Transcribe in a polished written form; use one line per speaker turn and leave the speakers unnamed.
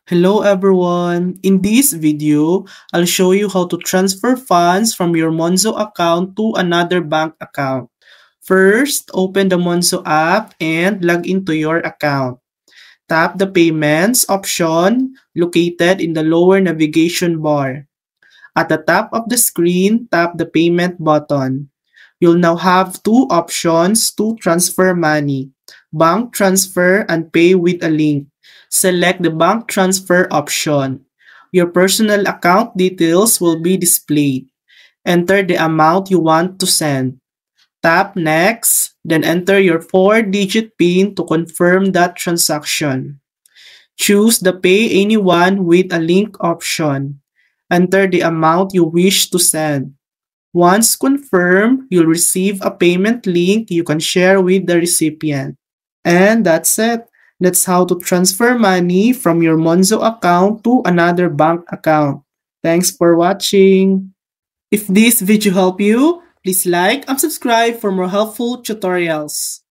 Hello everyone! In this video, I'll show you how to transfer funds from your Monzo account to another bank account. First, open the Monzo app and log into your account. Tap the Payments option located in the lower navigation bar. At the top of the screen, tap the Payment button. You'll now have two options to transfer money: bank transfer and pay with a link. Select the bank transfer option. Your personal account details will be displayed. Enter the amount you want to send. Tap Next, then enter your 4-digit PIN to confirm that transaction. Choose the Pay Anyone with a link option. Enter the amount you wish to send. Once confirmed, you'll receive a payment link you can share with the recipient. And that's it. That's how to transfer money from your Monzo account to another bank account. Thanks for watching. If this video helped you, please like and subscribe for more helpful tutorials.